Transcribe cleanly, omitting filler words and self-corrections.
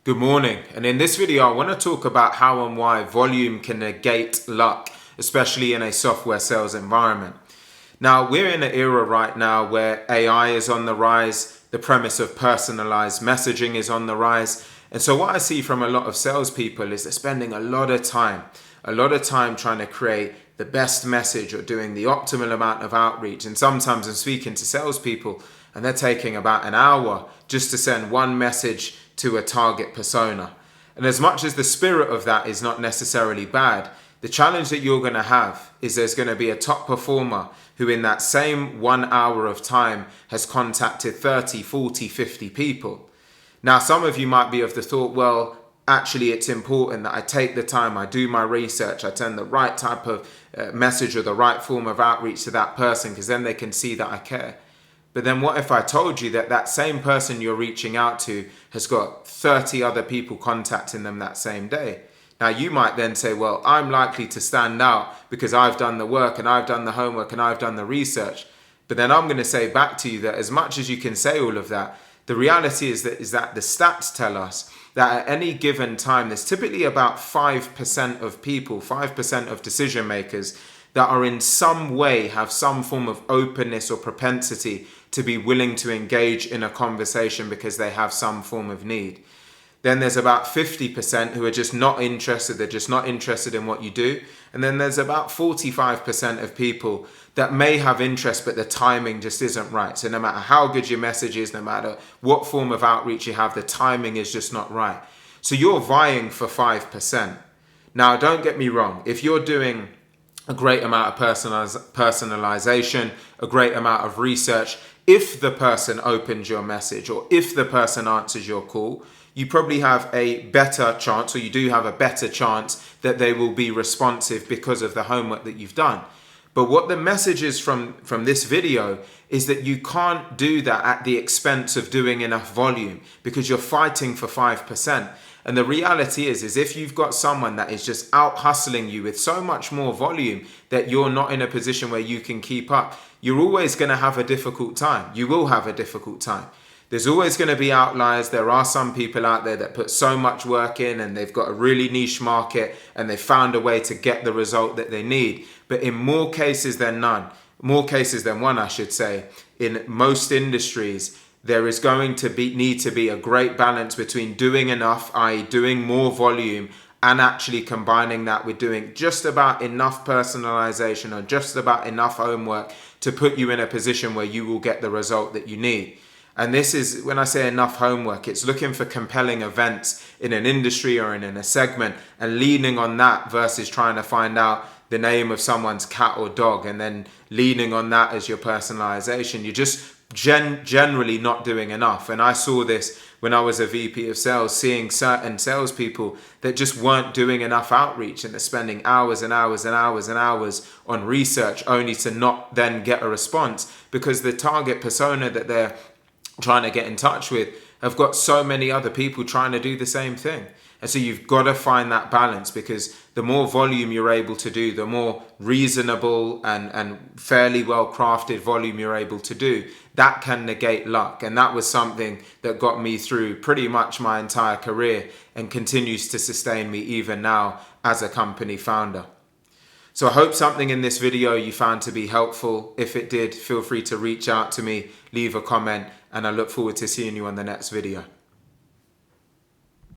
Good morning, and in this video I want to talk about how and why volume can negate luck, especially in a software sales environment. Now, we're in an era right now where AI is on the rise, the premise of personalized messaging is on the rise, and so what I see from a lot of salespeople is they're spending a lot of time trying to create the best message or doing the optimal amount of outreach. And sometimes I'm speaking to salespeople and they're taking about an hour just to send one message to a target persona. And as much as the spirit of that is not necessarily bad, the challenge that you're going to have is there's going to be a top performer who in that same 1 hour of time has contacted 30, 40, 50 people. Now, some of you might be of the thought, well, actually it's important that I take the time, I do my research, I send the right type of message or the right form of outreach to that person because then they can see that I care. But then what if I told you that that same person you're reaching out to has got 30 other people contacting them that same day? Now you might then say, well, I'm likely to stand out because I've done the work and I've done the homework and I've done the research. But then I'm going to say back to you that as much as you can say all of that, the reality is that the stats tell us that at any given time, there's typically about 5% of people, 5% of decision makers that are in some way have some form of openness or propensity to be willing to engage in a conversation because they have some form of need. Then there's about 50% who are just not interested. They're just not interested in what you do. And then there's about 45% of people that may have interest, but the timing just isn't right. So no matter how good your message is, no matter what form of outreach you have, the timing is just not right. So you're vying for 5%. Now, don't get me wrong. If you're doing a great amount of personalization, a great amount of research, if the person opens your message or if the person answers your call, you probably have a better chance, or you do have a better chance that they will be responsive because of the homework that you've done. But what the message is from this video is that you can't do that at the expense of doing enough volume because you're fighting for 5%. And the reality is if you've got someone that is just out hustling you with so much more volume that you're not in a position where you can keep up, you're always going to have a difficult time. You will have a difficult time. There's always going to be outliers. There are some people out there that put so much work in and they've got a really niche market and they found a way to get the result that they need. But in more cases than one, I should say, in most industries, there is going to need to be a great balance between doing enough, i.e. doing more volume, and actually combining that with doing just about enough personalization or just about enough homework to put you in a position where you will get the result that you need. And this is, when I say enough homework, it's looking for compelling events in an industry or in a segment and leaning on that versus trying to find out the name of someone's cat or dog and then leaning on that as your personalization. You're just generally not doing enough. And I saw this when I was a VP of sales, seeing certain salespeople that just weren't doing enough outreach and they're spending hours and hours and hours and hours on research only to not then get a response because the target persona that they're trying to get in touch with have got so many other people trying to do the same thing. And so you've got to find that balance because the more volume you're able to do, the more reasonable and fairly well crafted volume you're able to do, that can negate luck. And that was something that got me through pretty much my entire career and continues to sustain me even now as a company founder. So I hope something in this video you found to be helpful. If it did, feel free to reach out to me, leave a comment, and I look forward to seeing you on the next video.